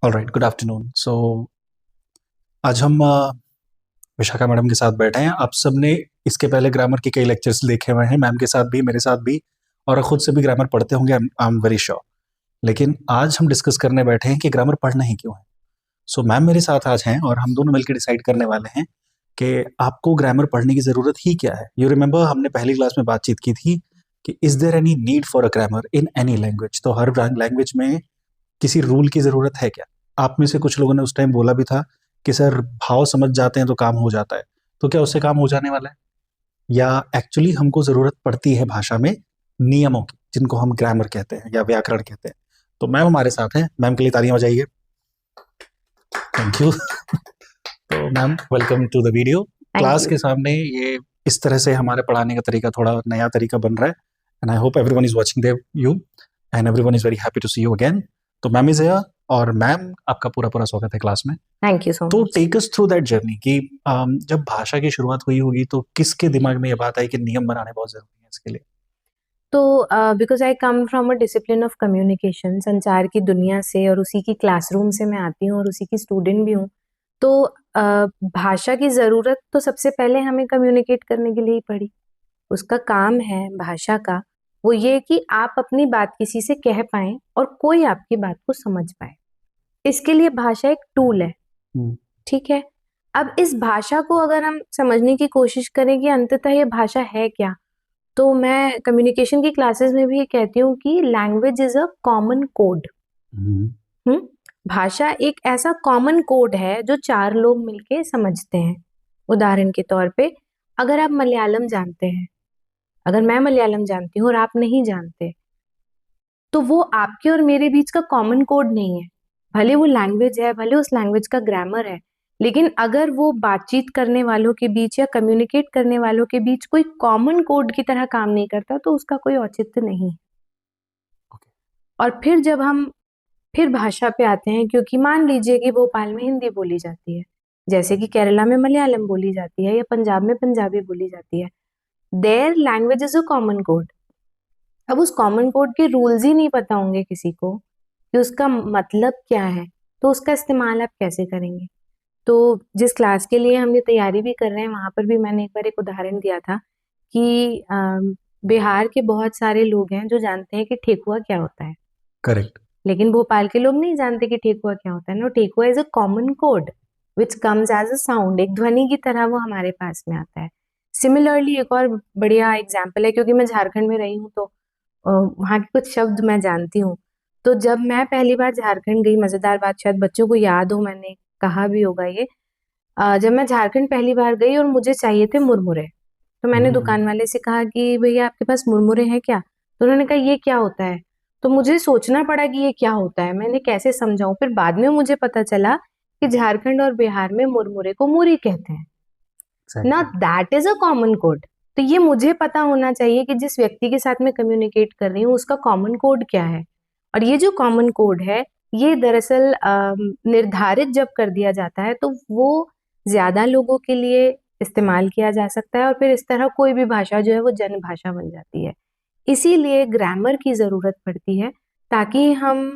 All right, good afternoon. So आज हम Vishakha madam के साथ बैठे हैं। आप सबने इसके पहले ग्रामर के कई लेक्चर्स देखे हुए हैं, मैम के साथ भी, मेरे साथ भी, और खुद से भी ग्रामर पढ़ते होंगे, आई एम वेरी श्योर। लेकिन आज हम डिस्कस करने बैठे हैं कि ग्रामर पढ़ना ही क्यों है। सो मैम मेरे साथ आज हैं और हम दोनों मिलकर डिसाइड करने वाले हैं कि आपको ग्रामर पढ़ने की ज़रूरत ही क्या है। यू रिमेंबर हमने पहली क्लास में बातचीत की थी कि is there any need for a grammar in any language. तो हर लैंग्वेज में किसी रूल की ज़रूरत है क्या? आप में से कुछ लोगों ने उस टाइम बोला भी था कि सर भाव समझ जाते हैं तो काम हो जाता है। तो क्या उससे काम हो जाने वाला है, या एक्चुअली हमको ज़रूरत पड़ती है भाषा में नियमों की, जिनको हम ग्रामर कहते हैं या व्याकरण कहते हैं। तो मैम हमारे साथ हैं, मैम के लिए तालियां बजाइए। Thank you. तो ma'am welcome to the video. Thank class you. के सामने ये इस तरह से हमारे पढ़ाने का तरीका थोड़ा नया तरीका बन रहा है, and I hope everyone is watching there you and everyone is very happy to see you again. तो मैम इज हियर, और मैम आपका पूरा पूरा स्वागत है क्लास में। थैंक यू सो तो much. Take us through that journey कि जब भाषा की शुरुआत हुई होगी तो किसके दिमाग में ये बात आई कि नियम बनाने बहुत जरूरी है इसके लिए। तो because I come from a discipline of communication, संचार की दुनिया से, और उसी की क्लासरूम से मैं आती हूँ और उसी की स्टूडेंट भी हूँ। तो भाषा की ज़रूरत तो सबसे पहले हमें कम्युनिकेट करने के लिए ही पड़ी। उसका काम है भाषा का, वो ये कि आप अपनी बात किसी से कह पाएं और कोई आपकी बात को समझ पाए। इसके लिए भाषा एक टूल है। हम्म, ठीक है। अब इस भाषा को अगर हम समझने की कोशिश करें कि अंततः ये भाषा है क्या, तो मैं कम्युनिकेशन की क्लासेस में भी ये कहती हूँ कि language is a common code. Hmm, hmm. भाषा एक ऐसा कॉमन कोड है जो चार लोग मिलके समझते हैं। उदाहरण के तौर पे, अगर आप मलयालम जानते हैं, अगर मैं मलयालम जानती हूँ और आप नहीं जानते, तो वो आपके और मेरे बीच का कॉमन कोड नहीं है। भले वो लैंग्वेज है, भले उस लैंग्वेज का ग्रामर है, लेकिन अगर वो बातचीत करने वालों के बीच या कम्युनिकेट करने वालों के बीच कोई कॉमन कोड की तरह काम नहीं करता, तो उसका कोई औचित्य नहीं है। ओके, और फिर जब हम फिर भाषा पे आते हैं, क्योंकि मान लीजिए कि भोपाल में हिंदी बोली जाती है, जैसे कि केरला में मलयालम बोली जाती है, या पंजाब में पंजाबी बोली जाती है। Their language is a common code. अब उस कॉमन कोड के रूल्स ही नहीं पता होंगे किसी को कि उसका मतलब क्या है, तो उसका इस्तेमाल आप कैसे करेंगे। तो जिस क्लास के लिए हम ये तैयारी भी कर रहे हैं, वहां पर भी मैंने एक बार एक उदाहरण दिया था कि बिहार के बहुत सारे लोग हैं जो जानते हैं कि ठेकुआ क्या होता है, करेक्ट। लेकिन भोपाल के लोग नहीं जानते कि ठेकुआ क्या होता है। No, thekua is a common code which comes as a sound, एक ध्वनि की तरह वो हमारे पास में आता है। सिमिलरली एक और बढ़िया एग्जाम्पल है, क्योंकि मैं झारखंड में रही हूँ, तो वहाँ के कुछ शब्द मैं जानती हूँ। तो जब मैं पहली बार झारखंड गई, मजेदार बात, शायद बच्चों को याद हो, मैंने कहा भी होगा ये, जब मैं झारखंड पहली बार गई और मुझे चाहिए थे मुरमुरे, तो मैंने हम्म, दुकान वाले से कहा कि भैया आपके पास मुरमुरे हैं क्या। तो उन्होंने कहा ये क्या होता है। तो मुझे सोचना पड़ा कि ये क्या होता है, मैंने कैसे समझाऊं। फिर बाद में मुझे पता चला कि झारखंड और बिहार में मुरमुरे को मूरी कहते हैं। ना, exactly. That is a common code. तो ये मुझे पता होना चाहिए कि जिस व्यक्ति के साथ मैं कम्युनिकेट कर रही हूँ उसका कॉमन कोड क्या है। और ये जो कॉमन कोड है, ये दरअसल निर्धारित जब कर दिया जाता है, तो वो ज्यादा लोगों के लिए इस्तेमाल किया जा सकता है, और फिर इस तरह कोई भी भाषा जो है वो जन भाषा बन जाती है। इसीलिए ग्रामर की जरूरत पड़ती है, ताकि हम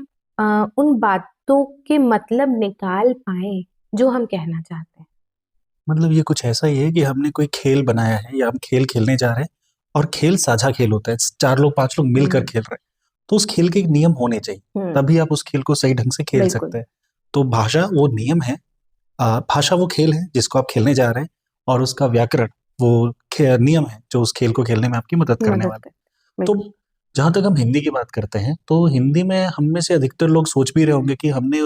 उन बातों के मतलब निकाल पाए जो हम कहना चाहते हैं। मतलब ये कुछ ऐसा ही है कि हमने कोई खेल बनाया है या हम खेल खेलने जा रहे हैं, और खेल साझा खेल होता है, चार लोग पांच लोग मिलकर हम्म। खेल रहे हैं। तो उस खेल के एक नियम होने चाहिए, हम्म। तभी आप उस खेल को सही ढंग से खेल बिल्कुल। सकते हैं। तो भाषा वो नियम है, भाषा वो खेल है जिसको आप खेलने जा रहे हैं, और उसका व्याकरण वो नियम है जो उस खेल को खेलने में आपकी मदद करने मदद वाला कर। है। तो बिल्कुल। जहां तक हम हिंदी की बात करते हैं, तो हिंदी में हम में से अधिकतर लोग सोच भी रहे होंगे कि हमने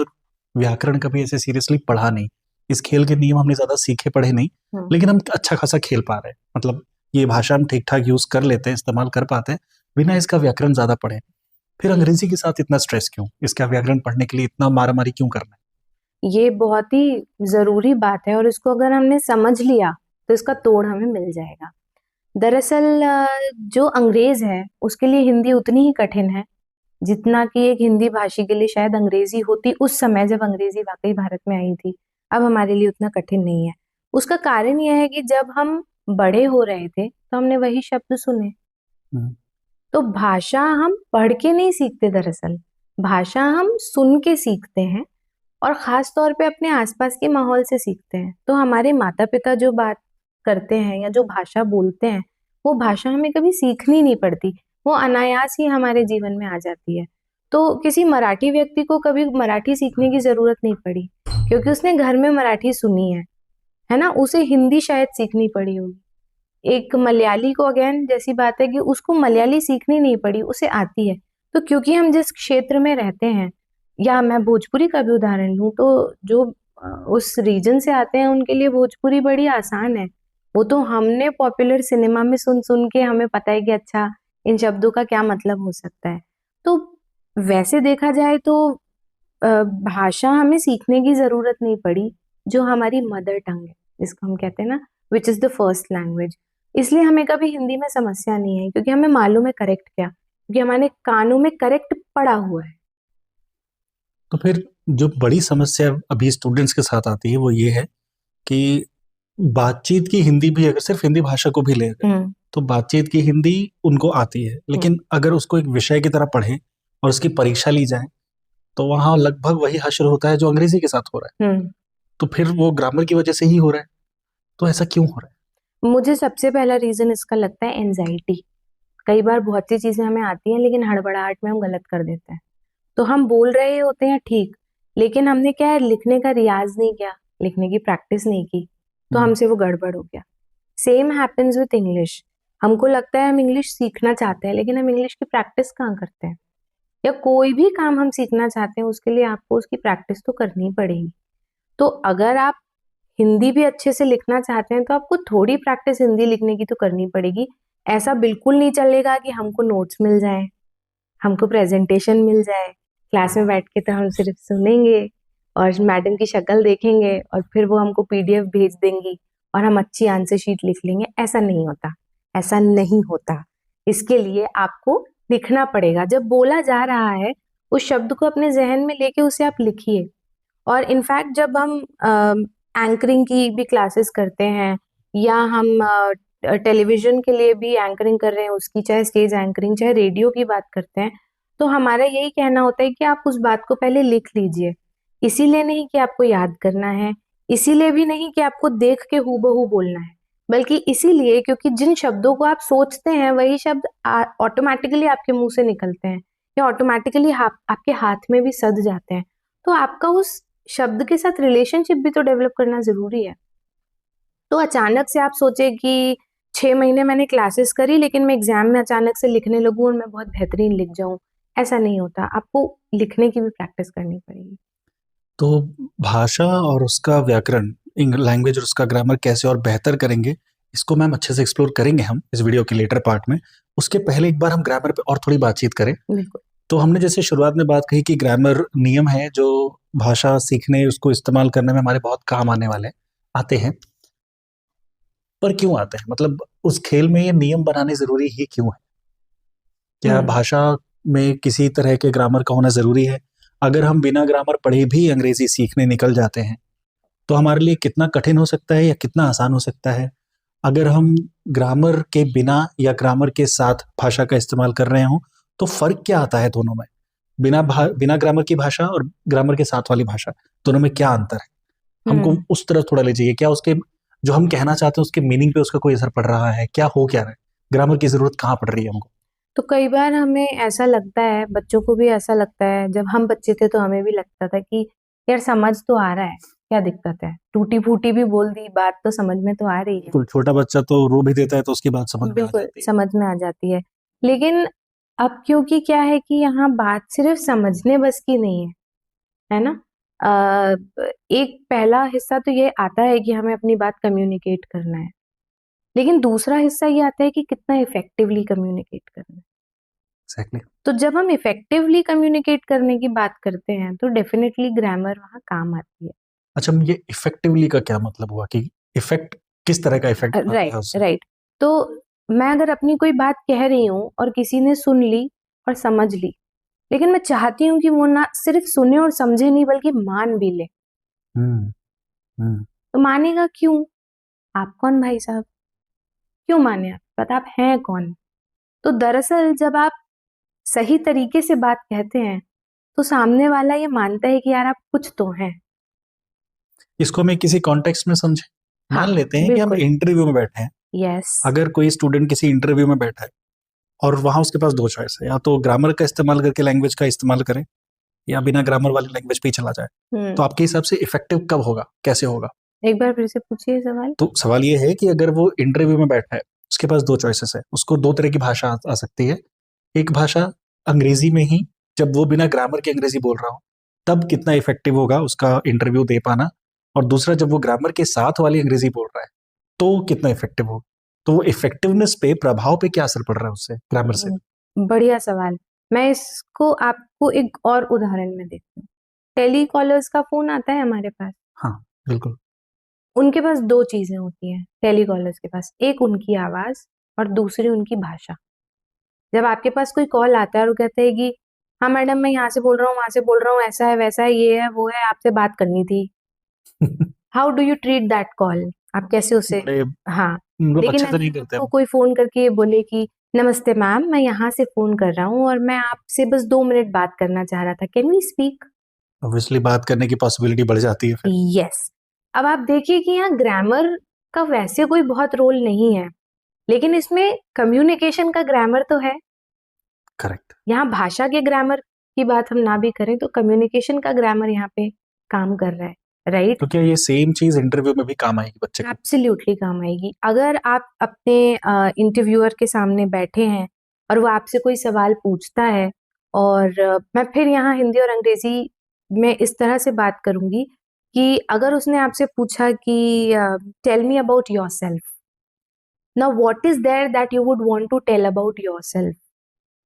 व्याकरण कभी ऐसे सीरियसली पढ़ा नहीं, इस खेल के नियम हमने ज्यादा सीखे पढ़े नहीं, हम्म। लेकिन हम अच्छा खासा खेल पा रहे हैं। मतलब ये भाषा हम ठीक ठाक यूज कर लेते हैं, इस्तेमाल कर पाते हैं बिना इसका व्याकरण ज्यादा पढ़े। फिर अंग्रेजी के साथ इतना स्ट्रेस क्यों, इसका व्याकरण पढ़ने के लिए इतना मारामारी क्यों करना ये बहुत ही जरूरी बात है, और इसको अगर हमने समझ लिया तो इसका तोड़ हमें मिल जाएगा। दरअसल जो अंग्रेज है उसके लिए हिंदी उतनी ही कठिन है जितना कि एक हिंदी भाषी के लिए शायद अंग्रेजी होती उस समय जब अंग्रेजी वाकई भारत में आई थी। अब हमारे लिए उतना कठिन नहीं है। उसका कारण यह है कि जब हम बड़े हो रहे थे तो हमने वही शब्द सुने। है। तो भाषा हम पढ़ के नहीं सीखते, दरअसल भाषा हम सुन के सीखते हैं। और खास तौर पे अपने आसपास के माहौल से सीखते हैं। तो हमारे माता पिता जो बात करते हैं या जो भाषा बोलते हैं, वो भाषा हमें कभी सीखनी नहीं पड़ती, वो अनायास ही हमारे जीवन में आ जाती है। तो किसी मराठी व्यक्ति को कभी मराठी सीखने की जरूरत नहीं पड़ी, क्योंकि उसने घर में मराठी सुनी है ना। उसे हिंदी शायद सीखनी पड़ी होगी। एक मलयाली को अगेन जैसी बात है कि उसको मलयाली सीखनी नहीं पड़ी, उसे आती है। तो क्योंकि हम जिस क्षेत्र में रहते हैं, या मैं भोजपुरी का भी उदाहरण लूं, तो जो उस रीजन से आते हैं उनके लिए भोजपुरी बड़ी आसान है। वो तो हमने पॉपुलर सिनेमा में सुन सुन के हमें पता है कि अच्छा इन शब्दों का क्या मतलब हो सकता है। तो वैसे देखा जाए तो भाषा हमें सीखने की जरूरत नहीं पड़ी, जो हमारी मदर टंग है, जिसको हम कहते हैं ना, which is the first language. इसलिए हमें कभी हिंदी में समस्या नहीं है, क्योंकि हमें मालूम है करेक्ट क्या, क्योंकि हमारे कानों में करेक्ट पड़ा हुआ है। तो फिर जो बड़ी समस्या अभी स्टूडेंट्स के साथ आती है वो ये है कि बातचीत की हिंदी भी, अगर सिर्फ हिंदी भाषा को भी ले अगर, हम्म तो बातचीत की हिंदी उनको आती है, हम्म लेकिन अगर उसको एक विषय की तरह पढ़ें और उसकी परीक्षा ली जाए तो वहाँ लगभग वही हश्र होता है जो अंग्रेजी के साथ हो रहा है। हम्म तो फिर वो ग्रामर की वजह से ही हो रहा है। तो ऐसा क्यों हो रहा है? मुझे सबसे पहला रीजन इसका लगता है एनजाइटी। कई बार बहुत सी चीजें हमें आती हैं, लेकिन हड़बड़ाहट में हम गलत कर देते हैं। तो हम बोल रहे होते हैं ठीक, लेकिन हमने क्या है, लिखने का रियाज नहीं किया, लिखने की प्रैक्टिस नहीं की, तो हम्म, हमसे वो गड़बड़ हो गया। Same happens with English. हमको लगता है हम इंग्लिश सीखना चाहते हैं, लेकिन हम इंग्लिश की प्रैक्टिस कहाँ करते हैं। या कोई भी काम हम सीखना चाहते हैं, उसके लिए आपको उसकी प्रैक्टिस तो करनी पड़ेगी। तो अगर आप हिंदी भी अच्छे से लिखना चाहते हैं, तो आपको थोड़ी प्रैक्टिस हिंदी लिखने की तो करनी पड़ेगी। ऐसा बिल्कुल नहीं चलेगा कि हमको नोट्स मिल जाए, हमको प्रेजेंटेशन मिल जाए, क्लास में बैठ के तो हम सिर्फ सुनेंगे और मैडम की शक्ल देखेंगे और फिर वो हमको पीडीएफ भेज देंगी और हम अच्छी आंसर शीट लिख लेंगे। ऐसा नहीं होता, ऐसा नहीं होता। इसके लिए आपको लिखना पड़ेगा। जब बोला जा रहा है, उस शब्द को अपने जहन में लेके उसे आप लिखिए। और इनफैक्ट जब हम एंकरिंग की भी क्लासेस करते हैं, या हम टेलीविजन के लिए भी एंकरिंग कर रहे हैं, उसकी चाहे स्टेज एंकरिंग चाहे रेडियो की बात करते हैं, तो हमारा यही कहना होता है कि आप उस बात को पहले लिख लीजिए। इसीलिए नहीं कि आपको याद करना है, इसीलिए भी नहीं कि आपको देख के हूबहू बोलना है, बल्कि इसीलिए क्योंकि जिन शब्दों को आप सोचते हैं वही शब्द ऑटोमेटिकली आपके मुंह से निकलते हैं, या ऑटोमेटिकली आपके हाथ में भी सध जाते हैं। तो आपका उस शब्द के साथ रिलेशनशिप भी तो डेवलप करना जरूरी है। तो अचानक से आप सोचे कि 6 महीने मैंने क्लासेस करी, लेकिन मैं एग्जाम में अचानक से लिखने लगूं और मैं बहुत बेहतरीन लिख जाऊं, ऐसा नहीं होता। आपको लिखने की भी प्रैक्टिस करनी पड़ेगी। तो भाषा और उसका व्याकरण, लैंग्वेज और उसका ग्रामर कैसे और बेहतर करेंगे, इसको मैम अच्छे से एक्सप्लोर करेंगे हम इस वीडियो के लेटर पार्ट में। उसके पहले एक बार हम ग्रामर पे और थोड़ी बातचीत करें। बिल्कुल। तो हमने जैसे शुरुआत में बात कही कि ग्रामर नियम है जो भाषा सीखने, उसको इस्तेमाल करने में हमारे बहुत काम आने वाले आते हैं। पर क्यों आते हैं? मतलब उस खेल में ये नियम बनाने जरूरी ही क्यों है? क्या हम्म भाषा में किसी तरह के ग्रामर का होना जरूरी है? अगर हम बिना ग्रामर पढ़े भी अंग्रेजी सीखने निकल जाते हैं तो हमारे लिए कितना कठिन हो सकता है या कितना आसान हो सकता है? अगर हम ग्रामर के बिना या ग्रामर के साथ भाषा का इस्तेमाल कर रहे हों तो फर्क क्या आता है दोनों में? बिना ग्रामर की भाषा और ग्रामर के साथ वाली भाषा, दोनों में क्या अंतर है? हमको हम्म उस तरफ थोड़ा ले जाइए। क्या उसके जो हम कहना चाहते हैं उसके मीनिंग पे उसका कोई असर पड़ रहा है? क्या हो क्या रहा है? ग्रामर की जरूरत कहाँ पड़ रही है हमको? तो कई बार हमें ऐसा लगता है, बच्चों को भी ऐसा लगता है, जब हम बच्चे थे तो हमें भी लगता था कि यार समझ तो आ रहा है, क्या दिक्कत है, टूटी फूटी भी बोल दी बात तो समझ में तो आ रही है। बिल्कुल, छोटा बच्चा तो रो भी देता है तो उसकी बात समझ में आ बिल्कुल जाती है। समझ में आ जाती है। लेकिन अब क्योंकि क्या है कि यहाँ बात सिर्फ समझने बस की नहीं है ना। एक पहला हिस्सा तो ये आता है कि हमें अपनी बात कम्युनिकेट करना है, लेकिन दूसरा हिस्सा ये आता है कि कितना इफेक्टिवली कम्युनिकेट करना है। एग्जैक्टली। तो जब हम इफेक्टिवली कम्युनिकेट करने की बात करते हैं, तो डेफिनेटली ग्रामर वहाँ काम आती है। अच्छा, ये इफेक्टिवली का क्या मतलब हुआ कि इफेक्ट, किस तरह का इफेक्ट आता राइट है उससे? राइट। तो मैं अगर अपनी कोई बात कह रही हूँ और किसी ने सुन ली और समझ ली, लेकिन मैं चाहती हूँ कि वो ना सिर्फ सुने और समझे नहीं, बल्कि मान भी ले। हम्म। हम्म। तो मानेगा क्यों? आप कौन भाई साहब? क्यों माने? आप पता आप हैं कौन? तो दरअसल जब आप सही तरीके से बात कहते हैं, तो सामने वाला ये मानता है कि यार आप कुछ तो हैं। इसको हमें किसी कॉन्टेक्स्ट में समझे। हाँ, मान लेते हैं कि हम बिल्कुल। इंटरव्यू में बैठे हैं। यस। अगर कोई स्टूडेंट किसी इंटरव्यू में बैठा है और वहां उसके पास दो चॉइस है, या तो ग्रामर का इस्तेमाल करके लैंग्वेज का इस्तेमाल करे, या बिना ग्रामर वाली लैंग्वेज पे ही चला जाए। तो आपके हिसाब से इफेक्टिव कब होगा, कैसे होगा? एक बार फिर से पूछिए सवाल। तो सवाल ये है कि अगर वो इंटरव्यू में बैठा है, उसके पास दो चॉइसेस है, उसको दो तरह की भाषा आ सकती है। एक भाषा अंग्रेजी में ही, जब वो बिना ग्रामर के अंग्रेजी बोल रहा हो, तब कितना इफेक्टिव होगा उसका इंटरव्यू दे पाना। और दूसरा, जब वो ग्रामर के साथ वाली अंग्रेजी बोल रहा है, तो कितना इफेक्टिव होगा। तो वो इफेक्टिवनेस पे, प्रभाव पे क्या असर पड़ रहा है उससे, ग्रामर से? बढ़िया सवाल। मैं इसको आपको एक और उदाहरण में देती हूँ। टेलीकॉलर्स का फोन आता है हमारे पास। हाँ, बिल्कुल। उनके पास दो चीजें होती हैं टेलीकॉलर्स के पास, एक उनकी आवाज और दूसरी उनकी भाषा। जब आपके पास कोई कॉल आता है और वो कहते हैं कि हाँ मैडम, मैं यहाँ से बोल रहा हूँ, वहां से बोल रहा हूँ, ऐसा है वैसा है, ये है वो है, आपसे बात करनी थी। How do you treat that call? आप कैसे उसे? बड़े हाँ। मतलब लेकिन अच्छे से अगर नहीं करते आपको हम। कोई फोन करके ये बोले कि नमस्ते मैम, मैं यहाँ से फोन कर रहा हूँ और मैं आपसे बस 2 मिनट बात करना चाह रहा था, कैन वी स्पीक? ऑब्वियसली बात करने की पॉसिबिलिटी बढ़ जाती है फिर। यस। अब आप देखिए कि यहाँ ग्रामर का वैसे कोई बहुत रोल नहीं है, लेकिन इसमें कम्युनिकेशन का ग्रामर तो है। करेक्ट। यहाँ भाषा के ग्रामर की बात हम ना भी करें तो कम्युनिकेशन का ग्रामर यहाँ पे काम कर रहा है, राइट? तो क्या ये सेम चीज इंटरव्यू में भी काम आएगी बच्चे को? एब्सोल्युटली काम आएगी। अगर आप अपने इंटरव्यूअर के सामने बैठे हैं और वो आपसे कोई सवाल पूछता है, और मैं फिर यहाँ हिंदी और अंग्रेजी में इस तरह से बात करूंगी कि अगर उसने आपसे पूछा कि tell me about yourself, now what is there that you would want to tell about yourself,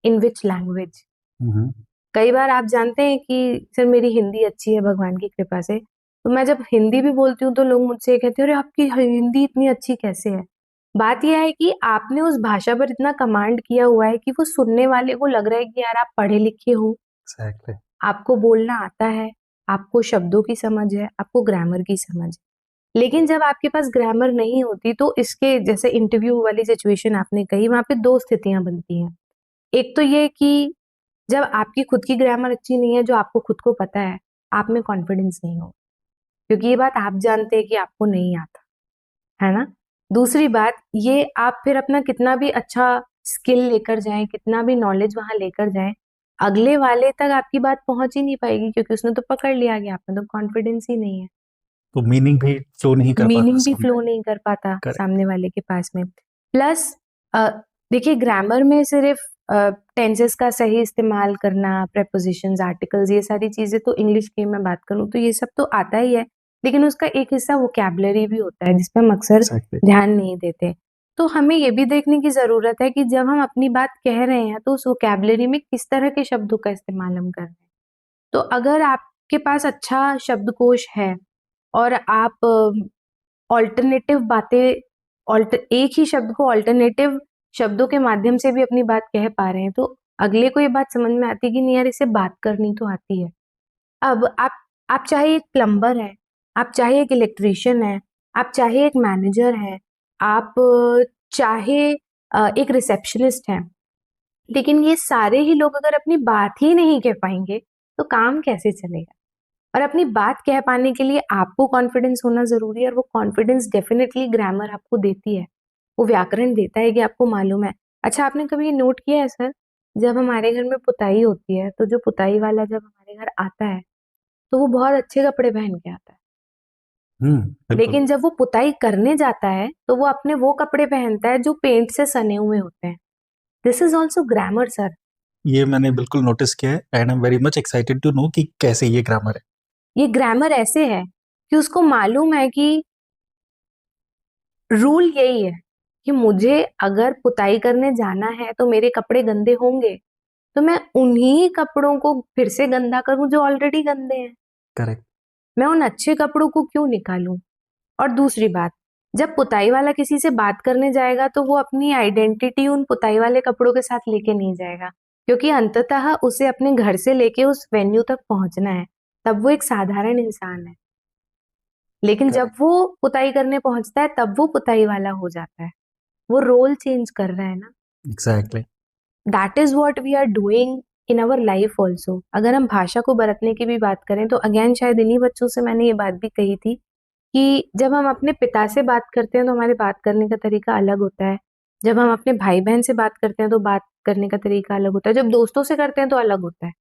in which language? Hmm. कई बार आप जानते हैं कि सर मेरी हिंदी अच्छी है भगवान की कृपा से, तो मैं जब हिंदी भी बोलती हूँ तो लोग मुझसे ये कहते हैं अरे आपकी हिंदी इतनी अच्छी कैसे है? बात यह है कि आपने उस भाषा पर इतना कमांड किया हुआ है कि वो सुनने वाले को लग रहा है कि यार आप पढ़े लिखे हो, एग्जैक्टली। आपको बोलना आता है, आपको शब्दों की समझ है, आपको ग्रामर की समझ है। लेकिन जब आपके पास ग्रामर नहीं होती तो इसके जैसे इंटरव्यू वाली सिचुएशन आपने कही, वहां पे दो स्थितियां बनती हैं। एक तो ये कि जब आपकी खुद की ग्रामर अच्छी नहीं है, जो आपको खुद को पता है, आप में कॉन्फिडेंस नहीं हो, क्योंकि ये बात आप जानते हैं कि आपको नहीं आता, है ना? दूसरी बात ये, आप फिर अपना कितना भी अच्छा स्किल लेकर जाएं, कितना भी नॉलेज वहां लेकर जाएं, अगले वाले तक आपकी बात पहुंच ही नहीं पाएगी, क्योंकि उसने तो पकड़ लिया कि आप में तो कॉन्फिडेंस ही नहीं है। तो मीनिंग भी फ्लो नहीं कर पाता मीनिंग भी सामने। फ्लो नहीं कर पाता करेक्ट। सामने वाले के पास में। प्लस देखिए, ग्रामर में सिर्फ टेंसेस का सही इस्तेमाल करना, प्रेपोजिशंस, आर्टिकल्स, ये सारी चीजें तो इंग्लिश की मैं बात करूँ तो ये सब तो आता ही है, लेकिन उसका एक हिस्सा वोकैबुलरी भी होता है जिसपे हम अक्सर एग्जैक्टली। ध्यान नहीं देते। तो हमें ये भी देखने की जरूरत है कि जब हम अपनी बात कह रहे हैं तो उस वोकैबुलरी में किस तरह के शब्दों का इस्तेमाल हम कर रहे हैं। तो अगर आपके पास अच्छा शब्दकोश है और आप ऑल्टरनेटिव बातें, एक ही शब्द को ऑल्टरनेटिव शब्दों के माध्यम से भी अपनी बात कह पा रहे हैं, तो अगले को ये बात समझ में आती है कि नहीं यार, इसे बात करनी तो आती है। अब आप चाहे एक प्लम्बर है, आप चाहे एक इलेक्ट्रिशियन है, आप चाहे एक मैनेजर है, आप चाहे एक रिसेप्शनिस्ट है, लेकिन ये सारे ही लोग अगर अपनी बात ही नहीं कह पाएंगे तो काम कैसे चलेगा? और अपनी बात कह पाने के लिए आपको कॉन्फिडेंस होना जरूरी है, और वो कॉन्फिडेंस डेफिनेटली ग्रामर आपको देती है, वो व्याकरण देता है कि आपको मालूम है। अच्छा, आपने कभी नोट किया है सर, जब हमारे घर में पुताई होती है तो जो पुताई वाला जब हमारे घर आता है तो वो बहुत अच्छे कपड़े पहन के आता है, बिल्कुल। लेकिन जब वो पुताई करने जाता है तो वो अपने वो कपड़े पहनता है जो पेंट से सने हुए होते हैं। This is also grammar sir. ये मैंने बिल्कुल नोटिस किया है, and I am very much excited to know कि कैसे ये ग्रामर है। ये ग्रामर ऐसे है कि उसको मालूम है कि रूल यही है कि मुझे अगर पुताई करने जाना है तो मेरे कपड़े गंदे होंगे, तो मैं उन्हीं कपड़ों को फिर से गंदा करूं जो ऑलरेडी गंदे हैं। करेक्ट। मैं उन अच्छे कपड़ों को क्यों निकालूं? और दूसरी बात, जब पुताई वाला किसी से बात करने जाएगा तो वो अपनी आइडेंटिटी उन पुताई वाले कपड़ों के साथ लेके नहीं जाएगा, क्योंकि अंततः उसे अपने घर से लेके उस वेन्यू तक पहुंचना है, तब वो एक साधारण इंसान है। लेकिन जब करेक्ट। वो पुताई करने पहुंचता है तब वो पुताई वाला हो जाता है। वो रोल चेंज कर रहा है ना। Exactly. That is what we are doing in our life also. अगर हम भाषा को बरतने की भी बात करें तो अगेन शायद इन्हीं बच्चों से मैंने ये बात भी कही थी कि जब हम अपने पिता से बात करते हैं तो हमारे बात करने का तरीका अलग होता है, जब हम अपने भाई बहन से बात करते हैं तो बात करने का तरीका अलग होता है, जब दोस्तों से करते हैं तो अलग होता है,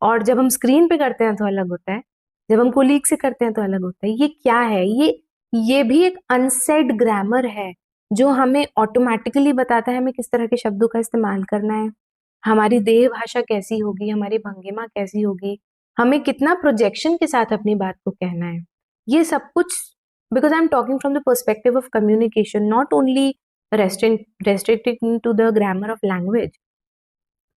और जब हम स्क्रीन पे करते हैं तो अलग होता है, जब हम कोलीग से करते हैं तो अलग होता है। ये क्या है? ये भी एक अनसेड ग्रामर है जो हमें ऑटोमेटिकली बताता है हमें किस तरह के शब्दों का इस्तेमाल करना है, हमारी देह भाषा कैसी होगी, हमारी भंगिमा कैसी होगी, हमें कितना प्रोजेक्शन के साथ अपनी बात को कहना है। ये सब कुछ, because I am talking from the perspective of communication, not only restricting to the grammar of language,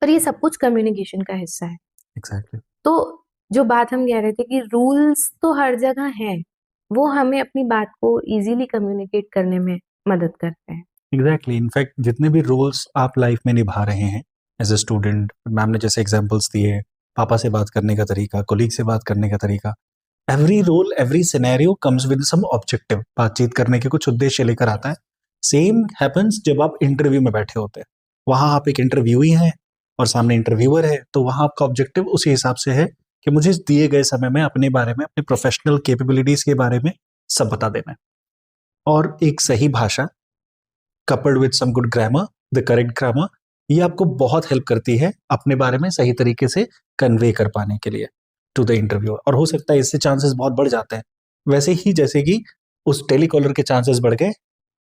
पर ये सब कुछ कम्युनिकेशन का हिस्सा है। एग्जैक्टली। तो जो बात हम कह रहे थे कि रूल्स तो हर जगह हैं, वो हमें अपनी बात को इजीली कम्युनिकेट करने में मदद करते हैं। एग्जैक्टली, इनफैक्ट जितने भी रोल्स आप लाइफ में निभा रहे हैं एज ए स्टूडेंट, मैम ने जैसे एग्जांपल्स दिए, पापा से बात करने का तरीका, कोलीग से बात करने का तरीका, every role every scenario comes with some objective, बातचीत करने के कुछ उद्देश्य लेकर आता है। सेम हैपन्स जब आप इंटरव्यू में बैठे होते हैं, वहां आप एक इंटरव्यूई हैं और सामने इंटरव्यूअर है, तो वहां आपका ऑब्जेक्टिव उसी हिसाब से है कि मुझे इस दिए गए समय में अपने बारे में, अपने प्रोफेशनल कैपेबिलिटीज के बारे में सब बता देना है। और एक सही भाषा coupled with some good grammar, the correct grammar, ये आपको बहुत हेल्प करती है अपने बारे में सही तरीके से कन्वे कर पाने के लिए टू द इंटरव्यू। और हो सकता है इससे चांसेस बहुत बढ़ जाते हैं, वैसे ही जैसे कि उस टेलीकॉलर के चांसेस बढ़ गए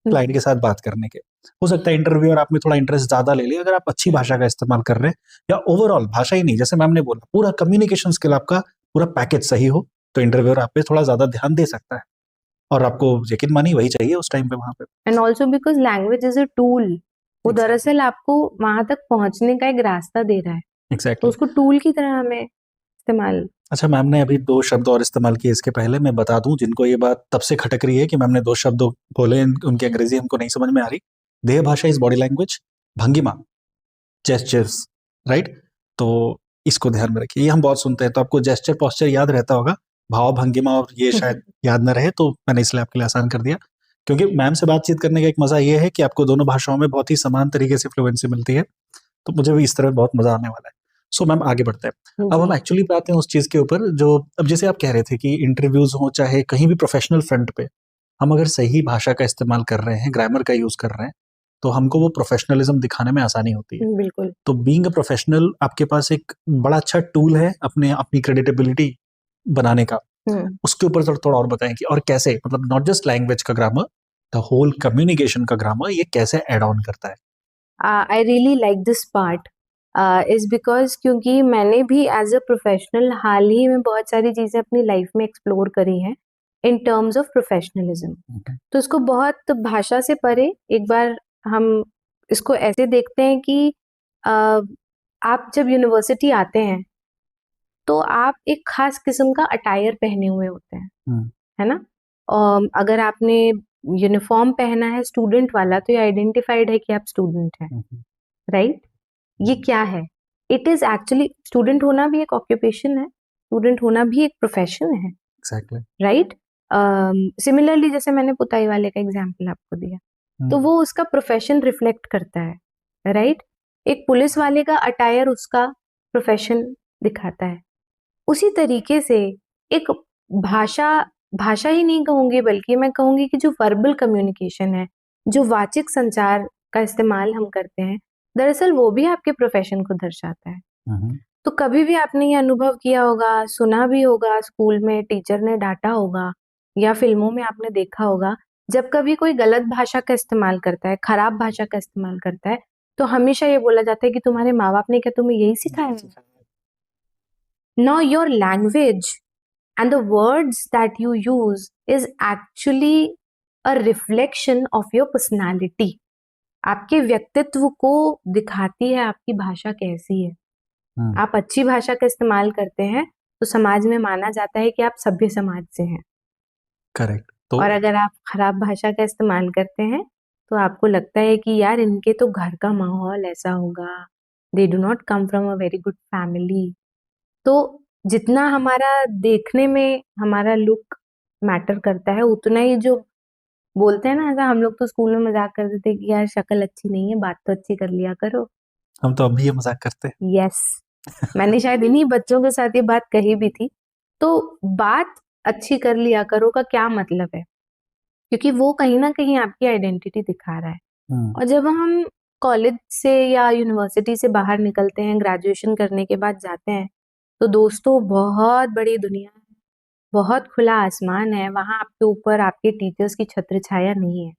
क्लाइंट के साथ बात करने के। हो सकता है इंटरव्यूअर आप में थोड़ा इंटरेस्ट ज्यादा ले ले अगर आप अच्छी भाषा का इस्तेमाल कर रहे हैं, या ओवरऑल भाषा ही नहीं, जैसे मैम ने बोला, पूरा कम्युनिकेशन स्किल आपका पूरा पैकेज सही हो, तो इंटरव्यूअर आप पे थोड़ा ज्यादा ध्यान दे सकता है, और आपको यकीन मानी वही चाहिए उस टाइम पे वहां पे। And also because language is a tool, वो Exactly. दरअसल आपको वहां तक पहुंचने का एक रास्ता दे रहा है, तो एग्जैक्टली। उसको टूल की तरह हमें इस्तेमाल। अच्छा, मैम ने अभी 2 शब्द और इस्तेमाल किए इसके पहले, मैं बता दूं जिनको ये बात तब से खटक रही है कि मैम ने 2 शब्द बोले, उनकी अंग्रेजी हमको नहीं समझ में आ रही। देह भाषा इज बॉडी लैंग्वेज, भंगिमा जेस्चर्स, राइट? तो इसको ध्यान में रखिए, ये हम बहुत सुनते हैं, तो आपको जेस्चर पॉस्चर याद रहता होगा, भाव भंगिमा और ये शायद याद न रहे, तो मैंने इसलिए आपके लिए आसान कर दिया। क्योंकि मैम से बातचीत करने का एक मजा ये है कि आपको दोनों भाषाओं में बहुत ही समान तरीके से फ्लुएंसी मिलती है, तो मुझे भी इस तरह बहुत मजा आने वाला है। सो मैम आगे बढ़ते हैं। अब हम एक्चुअली आते हैं उस चीज के ऊपर जो, अब जैसे आप कह रहे थे कि इंटरव्यूज हो चाहे कहीं भी प्रोफेशनल फ्रंट पे, हम अगर सही भाषा का इस्तेमाल कर रहे हैं, ग्रामर का यूज कर रहे हैं, तो हमको वो प्रोफेशनलिज्म दिखाने में आसानी होती है। बिल्कुल। तो बीइंग अ प्रोफेशनल आपके पास एक बड़ा अच्छा टूल है अपनी क्रेडिटेबिलिटी बनाने का। उसके ऊपर थोड़ा और बताएं कि और कैसे, मतलब नॉट जस्ट लैंग्वेज का ग्रामर, द होल कम्युनिकेशन का ग्रामर ये कैसे ऐड ऑन करता है। I really like this part is because क्योंकि मैंने भी एज अ प्रोफेशनल हाल ही में बहुत सारी चीजें अपनी लाइफ में एक्सप्लोर करी हैं इन टर्म्स ऑफ प्रोफेशनलिज्म। तो इसको बहुत भाषा से परे एक बार हम इसको ऐसे देखते हैं कि आप जब यूनिवर्सिटी आते हैं तो आप एक खास किस्म का अटायर पहने हुए होते हैं, है ना? अगर आपने यूनिफॉर्म पहना है स्टूडेंट वाला तो ये आइडेंटिफाइड है कि आप स्टूडेंट हैं, राइट? ये क्या है? इट इज एक्चुअली, स्टूडेंट होना भी एक ऑक्यूपेशन है, स्टूडेंट होना भी एक प्रोफेशन है, एग्जैक्टली। राइट? सिमिलरली जैसे मैंने पुताई वाले का एग्जाम्पल आपको दिया, तो वो उसका प्रोफेशन रिफ्लेक्ट करता है, राइट? एक पुलिस वाले का अटायर उसका प्रोफेशन दिखाता है। उसी तरीके से एक भाषा, भाषा ही नहीं कहूंगी बल्कि मैं कहूंगी कि जो वर्बल कम्युनिकेशन है, जो वाचिक संचार का इस्तेमाल हम करते हैं, दरअसल वो भी आपके प्रोफेशन को दर्शाता है। तो कभी भी आपने ये अनुभव किया होगा, सुना भी होगा, स्कूल में टीचर ने डांटा होगा या फिल्मों में आपने देखा होगा, जब कभी कोई गलत भाषा का इस्तेमाल करता है, खराब भाषा का इस्तेमाल करता है, तो हमेशा ये बोला जाता है कि तुम्हारे माँ बाप ने क्या तुम्हें यही सिखाया? Now your language and the words that you use is actually a reflection of your personality. आपके व्यक्तित्व को दिखाती है आपकी भाषा कैसी है। आप अच्छी भाषा का इस्तेमाल करते हैं तो समाज में माना जाता है कि आप सभ्य समाज से हैं। करेक्ट। तो और अगर आप खराब भाषा का इस्तेमाल करते हैं तो आपको लगता है कि यार इनके तो घर का माहौल ऐसा होगा, they do not come from a very good family. तो जितना हमारा देखने में हमारा लुक मैटर करता है, उतना ही जो बोलते हैं ना, ऐसा हम लोग तो स्कूल में मजाक करते थे कि यार शक्ल अच्छी नहीं है, बात तो अच्छी कर लिया करो। हम तो अब भी ये मजाक करते हैं। यस, मैंने शायद इन्हीं बच्चों के साथ ये बात कही भी थी। तो बात अच्छी कर लिया करो का क्या मतलब है, क्योंकि वो कहीं ना कहीं आपकी आइडेंटिटी दिखा रहा है। हम्म। और जब हम कॉलेज से या यूनिवर्सिटी से बाहर निकलते हैं, ग्रेजुएशन करने के बाद जाते हैं, तो दोस्तों बहुत बड़ी दुनिया है, बहुत खुला आसमान है। वहां आपके ऊपर आपके टीचर्स की छत्र छाया नहीं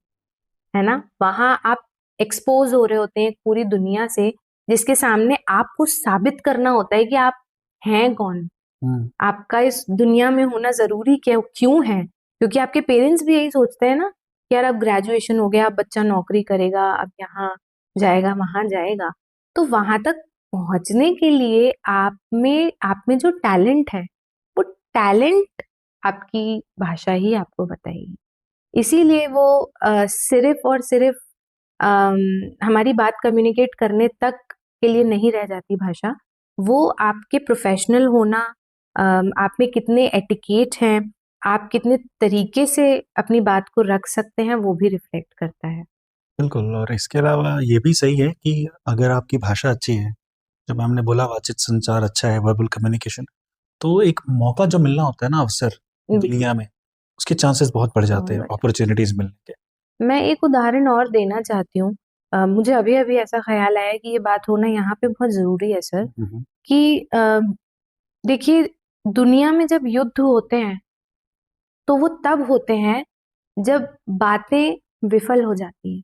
है ना? वहां आप एक्सपोज हो रहे होते हैं एक पूरी दुनिया से, जिसके सामने आपको साबित करना होता है कि आप हैं कौन, हम्म। आपका इस दुनिया में होना जरूरी क्या क्यों है। क्योंकि आपके पेरेंट्स भी यही सोचते हैं ना कि यार अब ग्रेजुएशन हो गया, अब बच्चा नौकरी करेगा, अब यहाँ जाएगा वहां जाएगा। तो वहां तक पहुंचने के लिए आप में जो टैलेंट है, वो टैलेंट आपकी भाषा ही आपको बताएगी। इसीलिए वो सिर्फ और सिर्फ अम, हमारी बात कम्युनिकेट करने तक के लिए नहीं रह जाती भाषा। वो आपके प्रोफेशनल होना, आप में कितने एटिकेट हैं, आप कितने तरीके से अपनी बात को रख सकते हैं, वो भी रिफ्लेक्ट करता है। बिल्कुल। और इसके अलावा ये भी सही है कि अगर आपकी भाषा अच्छी है, जब हमने बोला वाचिक संचार अच्छा है, वर्बल कम्युनिकेशन, तो एक मौका जो मिलना होता है ना, अवसर बिल्कुल। दुनिया में, उसके चांसेस बहुत बढ़ बहुत जाते हैं, बढ़िया। अपॉर्चुनिटीज मिलने के। मैं एक उदाहरण और देना चाहती हूँ। मुझे अभी अभी ऐसा ख्याल आया कि ये बात होना यहाँ पे बहुत जरूरी है सर, हम्म। कि देखिए, दुनिया में जब युद्ध होते हैं तो वो तब होते हैं जब बातें विफल हो जाती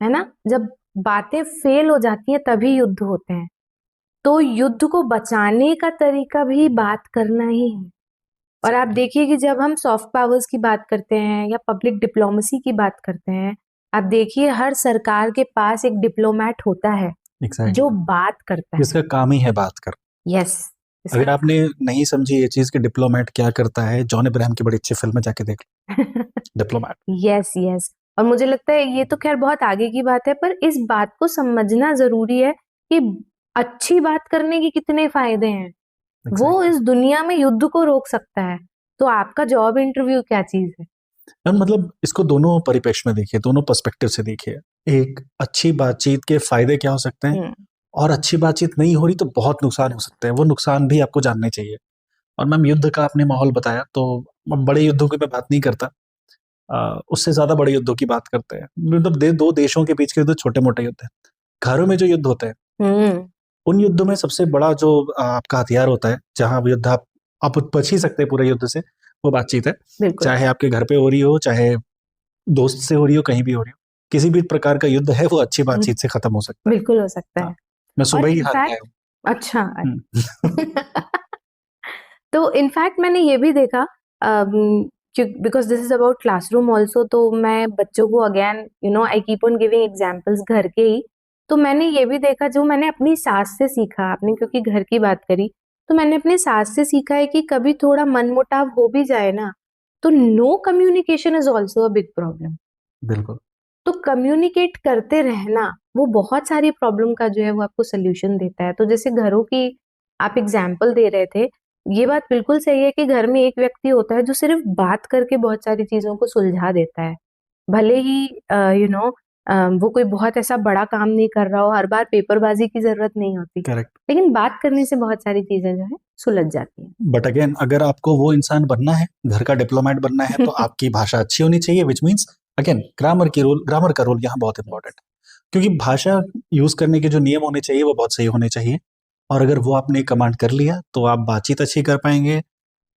है ना? जब बातें फेल हो जाती हैं तभी युद्ध होते हैं। तो युद्ध को बचाने का तरीका भी बात करना ही है। और आप एग्जैक्टली। देखिए कि जब हम सॉफ्ट पावर्स की बात करते हैं या पब्लिक डिप्लोमेसी की बात करते हैं, आप देखिए हर सरकार के पास एक डिप्लोमेट होता है एग्जैक्टली। जो बात करता है। जिसका काम ही है बात कर। यस, इसका अगर आपने नहीं समझी ये चीज कि डिप्लोमेट क्या करता है, जॉन अब्राहम की बड़ी अच्छी फिल्म में जाके देख लो, डिप्लोमेट। Yes yes. और मुझे लगता है ये तो खैर बहुत आगे की बात है, पर इस बात को समझना जरूरी है कि अच्छी बात करने के कितने फायदे हैं। वो एग्जैक्टली। इस दुनिया में युद्ध को रोक सकता है। तो आपका जॉब इंटरव्यू क्या चीज है? और मतलब इसको दोनों परिप्रेक्ष्य में देखिए, दोनों पर्सपेक्टिव से देखिए। एक अच्छी बातचीत के फायदे क्या हो सकते हैं, हम्म। और अच्छी बातचीत नहीं हो रही तो बहुत नुकसान हो सकते हैं, वो नुकसान भी आपको जानने चाहिए। और मैम, युद्ध का आपने माहौल बताया, तो अब बड़े युद्धों की मैं बात नहीं करता, उससे ज्यादा बड़े युद्धों की बात करते हैं। मतलब दो देशों के बीच के युद्ध छोटे मोटे युद्ध हैं। घरों में जो युद्ध होते हैं, हम्म। उन युद्धों में सबसे बड़ा जो आपका हथियार होता है, जहां युद्ध आप बच ही सकते हैं पूरे युद्ध से, वो बातचीत है। बिल्कुल। चाहे आपके घर पे हो रही हो, चाहे दोस्त से हो रही हो, कहीं भी हो रही हो, किसी भी प्रकार का युद्ध है वो अच्छी हम्म, बातचीत से खत्म हो सकता है। बिल्कुल हो सकता हाँ, है। मैं और सुबह ही हार के आया इनफैक्ट, अच्छा, हूँ। तो इनफैक्ट मैंने ये भी देखा, because this is about classroom also, तो मैं बच्चों को again I keep on giving examples घर के ही। तो मैंने ये भी देखा, जो मैंने अपनी सास से सीखा, आपने क्योंकि घर की बात करी, तो मैंने अपनी सास से सीखा है कि कभी थोड़ा मनमुटाव हो भी जाए ना, तो no communication is also a big problem. बिल्कुल। तो कम्युनिकेट करते रहना, वो बहुत सारी प्रॉब्लम का जो है वो आपको सोल्यूशन देता है। तो जैसे घरों की आप एग्जाम्पल दे रहे थे, ये बात बिल्कुल सही है कि घर में एक व्यक्ति होता है जो सिर्फ बात करके बहुत सारी चीजों को सुलझा देता है। भले ही वो कोई बहुत ऐसा बड़ा काम नहीं कर रहा हो, हर बार पेपरबाजी की जरूरत नहीं होती, करेक्ट। लेकिन बात करने से बहुत सारी चीजें जो है सुलझ जाती बट अगेन, अगर आपको वो इंसान बनना है, घर का डिप्लोमेट बनना है, तो हैं। आपकी भाषा अच्छी होनी चाहिए, विच मीन्स अगेन ग्रामर का रोल यहाँ बहुत इंपॉर्टेंट है। क्योंकि भाषा यूज करने के जो नियम होने चाहिए वो बहुत सही होने चाहिए। और अगर वो आपने कमांड कर लिया, तो आप बातचीत अच्छी कर पाएंगे,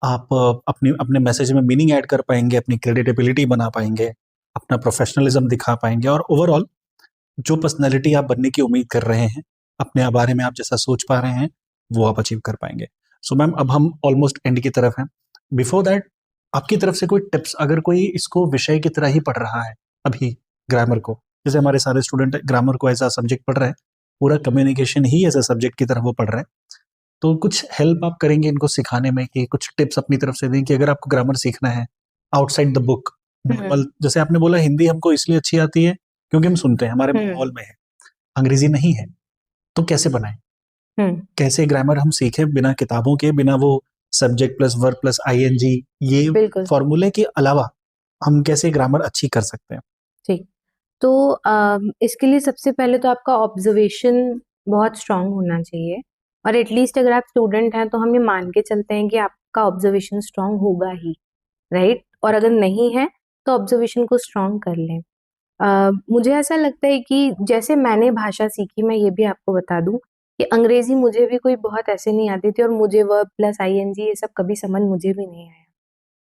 आप अपनी अपने मैसेज में मीनिंग ऐड कर पाएंगे, अपनी क्रेडिटेबिलिटी बना पाएंगे, अपना प्रोफेशनलिज्म दिखा पाएंगे, और ओवरऑल जो पर्सनैलिटी आप बनने की उम्मीद कर रहे हैं, अपने बारे में आप जैसा सोच पा रहे हैं, वो आप अचीव कर पाएंगे। सो मैम, अब हम ऑलमोस्ट एंड की तरफ हैं। बिफोर दैट, आपकी तरफ से कोई टिप्स, अगर कोई इसको विषय की तरह ही पढ़ रहा है अभी, ग्रामर को, जैसे हमारे सारे स्टूडेंट ग्रामर को एज अ सब्जेक्ट पढ़ रहे हैं, पूरा कम्युनिकेशन ही एज अ सब्जेक्ट की तरह वो पढ़ रहे हैं, तो कुछ हेल्प आप करेंगे इनको सिखाने में, कि कुछ टिप्स अपनी तरफ से दें कि अगर आपको ग्रामर सीखना है outside the book, hmm. Normal, जैसे आपने बोला हिंदी हमको इसलिए अच्छी आती है क्योंकि हम सुनते हैं, हमारे हम्म। माहौल में है, अंग्रेजी नहीं है, तो कैसे बनाएं, हम्म। कैसे ग्रामर हम सीखें बिना किताबों के, बिना वो subject plus verb plus ING, ये बिल्कुल। फॉर्मूले के अलावा हम कैसे ग्रामर अच्छी कर सकते हैं? ठीक। तो इसके लिए सबसे पहले तो आपका ऑब्जर्वेशन बहुत स्ट्रांग होना चाहिए। और एटलीस्ट अगर आप स्टूडेंट हैं तो हम ये मान के चलते हैं कि आपका ऑब्जर्वेशन स्ट्रांग होगा ही, राइट? और अगर नहीं है तो ऑब्जर्वेशन को स्ट्रांग कर लें। मुझे ऐसा लगता है कि जैसे मैंने भाषा सीखी, मैं ये भी आपको बता दूं कि अंग्रेजी मुझे भी कोई बहुत ऐसे नहीं आती थी, और मुझे वर्ब प्लस आईएनजी ये सब कभी समझ मुझे भी नहीं आया,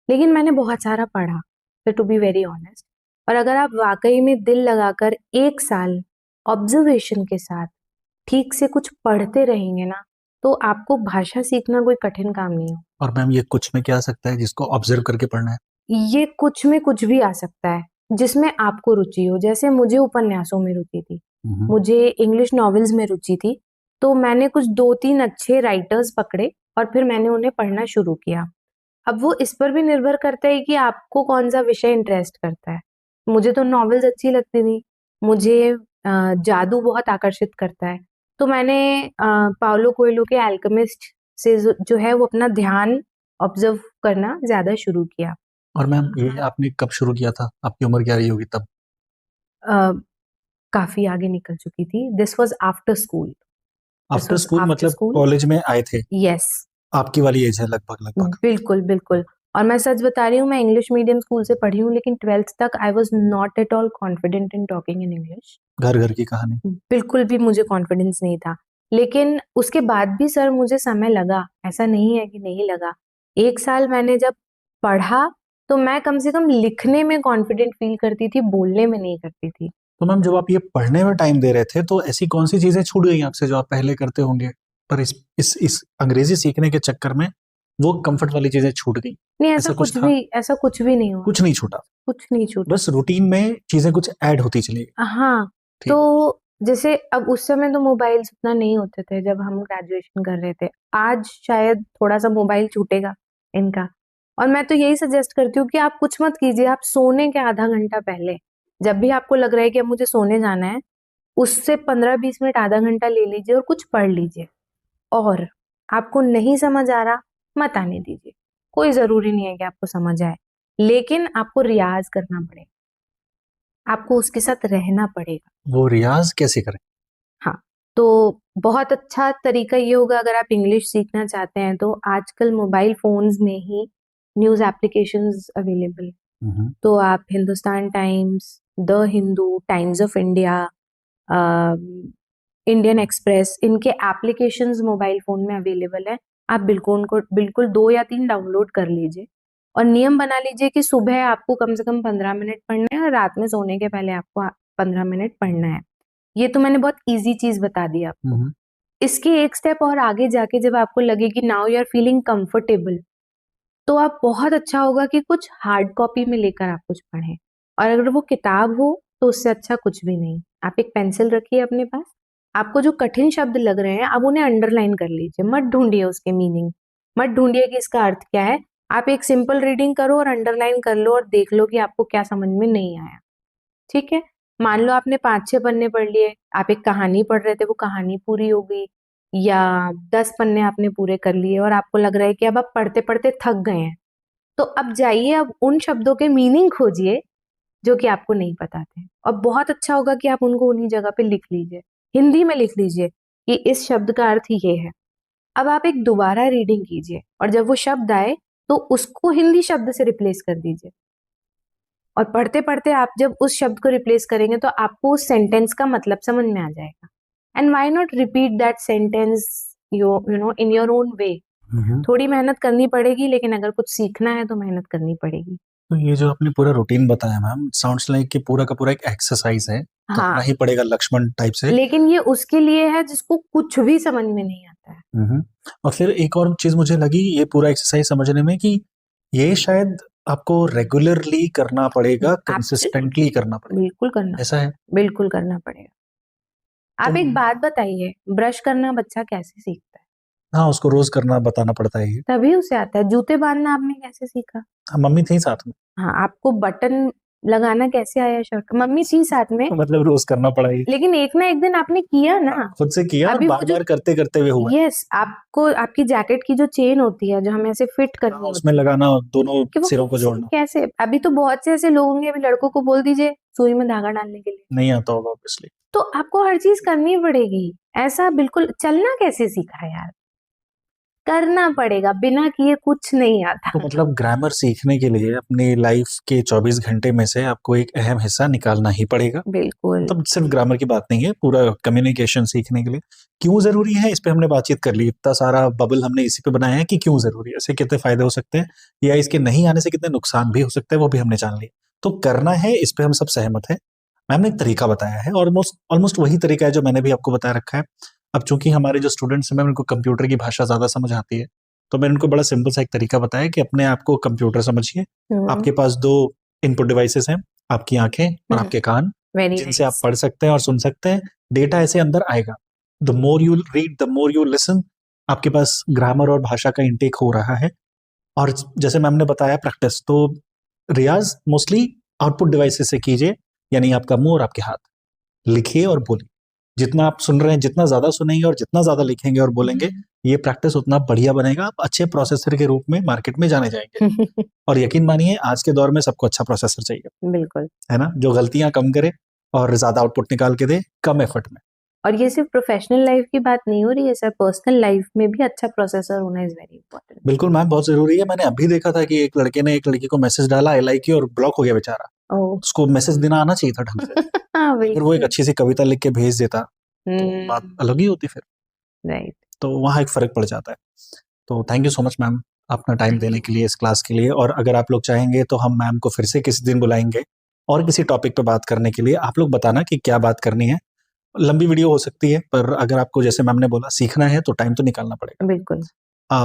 लेकिन मैंने बहुत सारा पढ़ा, तो टू बी वेरी ऑनेस्ट। और अगर आप वाकई में दिल लगाकर 1 साल ऑब्जर्वेशन के साथ ठीक से कुछ पढ़ते रहेंगे ना, तो आपको भाषा सीखना कोई कठिन काम नहीं हो। और मैम ये कुछ में क्या आ सकता है जिसको ऑब्जर्व करके पढ़ना है? ये कुछ में कुछ भी आ सकता है जिसमें आपको रुचि हो। जैसे मुझे उपन्यासों में रुचि थी, मुझे इंग्लिश नॉवेल्स में रुचि थी, तो मैंने कुछ 2-3 अच्छे राइटर्स पकड़े और फिर मैंने उन्हें पढ़ना शुरू किया। अब वो इस पर भी निर्भर करता है कि आपको कौन सा विषय इंटरेस्ट करता है। मुझे तो नॉवेल्स अच्छी लगती थी, मुझे जादू बहुत आकर्षित करता है, तो मैंने पाउलो कोएल्हो के अल्केमिस्ट से जो है वो अपना ध्यान ऑब्जर्व करना ज्यादा शुरू किया। और मैम ये आपने कब शुरू किया था? आपकी उम्र क्या रही होगी तब? अ, काफी आगे निकल चुकी थी। This was after school. This after was school after मतलब स्कूल। कॉलेज में आए थे? यस, आपकी वाली एज है लगभग लगभग। बिल्कुल बिल्कुल। और मैं सच बता रही हूँ, मैं इंग्लिश मीडियम स्कूल से पढ़ी हूँ, लेकिन 12th तक I was not at all confident in talking in English. घर घर की कहानी। बिल्कुल भी मुझे कॉन्फिडेंस नहीं था। लेकिन उसके बाद भी सर मुझे समय लगा, ऐसा नहीं है कि नहीं लगा। 1 साल मैंने जब पढ़ा तो मैं कम से कम लिखने में कॉन्फिडेंट फील करती थी, बोलने में नहीं करती थी। तो मैम जब आप ये पढ़ने में टाइम दे रहे थे तो ऐसी कौन सी चीजें छूट गई आपसे जो आप पहले करते होंगे, पर इस अंग्रेजी सीखने के चक्कर में वो कंफर्ट वाली चीजें छूट गई? नहीं, ऐसा कुछ था? ऐसा कुछ भी नहीं हुआ। कुछ नहीं छूटा, कुछ नहीं छूटा। बस रूटीन में चीजें कुछ ऐड होती चली गई। हाँ, ठीक है। तो जैसे अब उस समय तो मोबाइल्स उतना नहीं होते थे जब हम ग्रेजुएशन कर रहे थे। आज शायद थोड़ा सा मोबाइल छूटेगा इनका। और मैं तो यही सजेस्ट करती हूँ कि आप कुछ मत कीजिए, आप सोने के आधा घंटा पहले, जब भी आपको लग रहा है कि अब मुझे सोने जाना है, उससे 15-20 मिनट आधा घंटा ले लीजिए और कुछ पढ़ लीजिए। और आपको नहीं समझ आ रहा, मत आने दीजिए। कोई जरूरी नहीं है कि आपको समझ आए, लेकिन आपको रियाज करना पड़ेगा, आपको उसके साथ रहना पड़ेगा। वो रियाज कैसे करें? हाँ, तो बहुत अच्छा तरीका ये होगा, अगर आप इंग्लिश सीखना चाहते हैं तो आजकल मोबाइल फोन्स में ही न्यूज एप्लीकेशंस अवेलेबल है। हम्म। तो आप Hindustan times, the Hindu, times of India, Indian express, इनके एप्लीकेशंस मोबाइल फोन में अवेलेबल है। आप बिल्कुल 2 या 3 डाउनलोड कर लीजिए और नियम बना लीजिए कि सुबह आपको कम से कम 15 मिनट पढ़ना है और रात में सोने के पहले आपको 15 मिनट पढ़ना है। ये तो मैंने बहुत इजी चीज बता दी आपको। इसके एक स्टेप और आगे जाके जब आपको लगे कि now you are feeling comfortable, तो आप बहुत अच्छा होगा कि कुछ हार्ड कॉपी में लेकर आप कुछ पढ़ें। और अगर वो किताब हो तो उससे अच्छा कुछ भी नहीं। आप एक पेंसिल रखिए अपने पास, आपको जो कठिन शब्द लग रहे हैं आप उन्हें अंडरलाइन कर लीजिए, मत ढूंढिए उसके मीनिंग, मत ढूंढिए कि इसका अर्थ क्या है। आप एक सिंपल रीडिंग करो और अंडरलाइन कर लो और देख लो कि आपको क्या समझ में नहीं आया। ठीक है, मान लो आपने 5-6 पन्ने पढ़ लिए, आप एक कहानी पढ़ रहे थे, वो कहानी पूरी हो गई, या 10 पन्ने आपने पूरे कर लिए और आपको लग रहा है कि अब आप पढ़ते पढ़ते थक गए हैं, तो अब जाइए, अब उन शब्दों के मीनिंग खोजिए जो कि आपको नहीं पता थे, और बहुत अच्छा होगा कि आप उनको उन्हीं जगह पे लिख लीजिए, हिंदी में लिख लीजिए कि इस शब्द का अर्थ ये है। अब आप एक दोबारा रीडिंग कीजिए और जब वो शब्द आए तो उसको हिंदी शब्द से रिप्लेस कर दीजिए, और पढ़ते पढ़ते आप जब उस शब्द को रिप्लेस करेंगे तो आपको उस सेंटेंस का मतलब समझ में आ जाएगा। And why not repeat that sentence you know in your own way. थोड़ी मेहनत करनी पड़ेगी, लेकिन अगर कुछ सीखना है तो मेहनत करनी पड़ेगी। तो ये जो आपने पूरा रूटीन बताया मैम, साउंड्स लाइक कि पूरा का पूरा एक एक्सरसाइज है, करना हाँ, ही पड़ेगा लक्ष्मण टाइप से। लेकिन ये उसके लिए है जिसको कुछ भी समझ में नहीं आता है। और फिर एक और चीज मुझे लगी ये पूरा एक्सरसाइज समझने में कि ये शायद आपको रेगुलरली करना पड़ेगा, कंसिस्टेंटली करना पड़ेगा। बिल्कुल करना, ऐसा है? बिल्कुल करना पड़ेगा। आप एक बात बताइए, ब्रश करना बच्चा कैसे सीखता है? हाँ, उसको रोज करना बताना पड़ता है ये। तभी उसे आता है। जूते बांधना आपने कैसे सीखा? हाँ, मम्मी थी साथ में। हाँ, आपको बटन लगाना कैसे आया शर्ट का? मम्मी थी साथ में, मतलब रोज करना पड़ा ये। लेकिन एक ना एक दिन आपने किया ना। खुद से किया और अभी वो बार जो बार करते करते हुए हुआ। यस, आपको आपकी जैकेट की जो चेन होती है जो हमें ऐसे फिट करनी होती उसमें लगाना, दोनों है, कि वो सिरों को जोड़ना। कैसे, अभी तो बहुत से ऐसे लोग होंगे, अभी लड़कों को बोल दीजिए सुई में धागा डालने के लिए? नहीं आता होगा ऑब्वियसली। तो आपको हर चीज करनी पड़ेगी। ऐसा बिल्कुल चलना कैसे सीखा यार? करना पड़ेगा, बिना किए कुछ नहीं आता। तो मतलब ग्रामर सीखने के लिए अपनी लाइफ के 24 घंटे में से आपको एक अहम हिस्सा निकालना ही पड़ेगा। बिल्कुल। मतलब सिर्फ ग्रामर की बात नहीं है, पूरा कम्युनिकेशन सीखने के लिए क्यों जरूरी है इस पे हमने बातचीत कर ली। इतना सारा बबल हमने इसी पे बनाया है कि क्यों जरूरी है, इससे कितने फायदे हो सकते हैं या इसके नहीं आने से कितने नुकसान भी हो सकते हैं, वो भी हमने जान लिया। तो करना है, इस पे हम सब सहमत है। मैम ने एक तरीका बताया है, ऑलमोस्ट ऑलमोस्ट वही तरीका है जो मैंने भी आपको बता रखा है। अब चूंकि हमारे जो स्टूडेंट्स हैं मैम, उनको कंप्यूटर की भाषा ज्यादा समझ आती है, तो मैंने उनको बड़ा सिंपल सा एक तरीका बताया कि अपने आप को कंप्यूटर समझिए। आपके पास दो इनपुट डिवाइसेस हैं, आपकी आंखें और आपके कान, वेरी जिनसे आप नाइस। पढ़ सकते हैं और सुन सकते हैं। डेटा ऐसे अंदर आएगा। The more you read, the more you listen, आपके पास ग्रामर और भाषा का इंटेक हो रहा है। और जैसे मैम ने बताया प्रैक्टिस, तो रियाज मोस्टली आउटपुट डिवाइसेस से कीजिए, यानी आपका मुंह और आपके हाथ। लिखिए और बोलिए। जितना आप सुन रहे हैं, जितना ज्यादा सुनेंगे और जितना ज्यादा लिखेंगे और बोलेंगे, ये प्रैक्टिस उतना बढ़िया बनेगा। आप अच्छे प्रोसेसर के रूप में मार्केट में जाने जाएंगे। और यकीन मानिए, आज के दौर में सबको अच्छा प्रोसेसर चाहिए, बिल्कुल। है ना, जो गलतियां कम करे और ज्यादा आउटपुट निकाल के दे कम एफर्ट में। और ये सिर्फ प्रोफेशनल लाइफ की बात नहीं हो रही है सर, पर्सनल लाइफ में भी अच्छा प्रोसेसर होना इज वेरी इंपॉर्टेंट। बिल्कुल मैम, बहुत जरूरी है। मैंने अभी देखा था कि एक लड़के ने एक लड़की को मैसेज डाला, आई लाइक यू, और ब्लॉक हो गया बेचारा। ओह। उसको मैसेज देना आना चाहिए था ढंग से। हाँ अगर वो एक बिल्कुल। अच्छी सी कविता लिख के भेज देता तो बात अलग ही होती फिर। राइट। तो वहाँ एक फर्क पड़ जाता है। तो thank you so much ma'am, अपना टाइम देने के लिए, इस क्लास के लिए। और अगर आप लोग चाहेंगे तो हम मैम को फिर से किसी दिन बुलाएंगे और किसी टॉपिक पे बात करने के लिए। आप लोग बताना कि क्या बात करनी है। लंबी वीडियो हो सकती है, पर अगर आपको, जैसे मैम ने बोला, सीखना है तो टाइम तो निकालना पड़ेगा। बिल्कुल।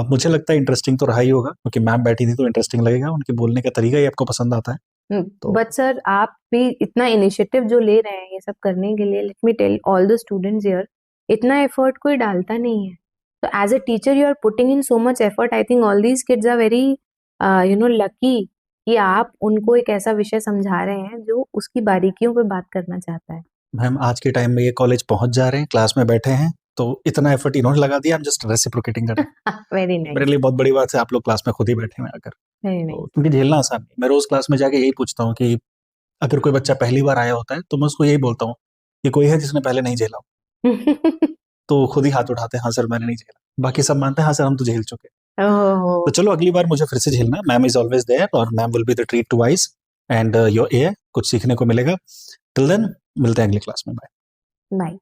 मुझे लगता है इंटरेस्टिंग तो रहा ही होगा, क्योंकि मैम बैठी थी तो इंटरेस्टिंग लगेगा। उनके बोलने का तरीका ही आपको पसंद आता है। तो बट सर, आप भी इतना इनिशिएटिव जो ले रहे हैं ये सब करने के लिए, let me tell all the students here, इतना एफर्ट कोई डालता नहीं है। तो as a teacher you are putting in so much effort. I think all these kids are very lucky कि आप उनको एक ऐसा विषय समझा रहे हैं जो उसकी बारीकियों पे बात करना चाहता है। मैम आज के टाइम में ये कॉलेज पहुंच जा रहे हैं, क्लास में बैठे हैं, तो इतना एफर्ट इन्होंने लगा दिया, हम जस्ट रेसिप्रोकेटिंग कर रहे हैं। वेरी मेरे नाइस। लिए बहुत बड़ी बात है आप लोग क्लास में खुद ही बैठे हुए आकर। वेरी तो नाइस। क्योंकि झेलना आसान नहीं। मैं रोज क्लास में जाके यही पूछता हूँ कि अगर कोई बच्चा पहली बार आया होता है तो मैं उसको यही बोलता हूँ कि कोई है जिसने पहले नहीं झेला हो? तो खुद ही हाथ उठाते हैं, हाँ सर मैंने नहीं झेला। बाकी सब मानते हैं, हाँ सर हम तो झेल चुके हैं। तो चलो अगली बार मुझे फिर से झेलना। मैम इज ऑलवेज देयर, और ma'am will be the treat to eyes and your ear. कुछ सीखने को मिलेगा। टिल देन मिलते हैं अगली क्लास में। बाय। बाय।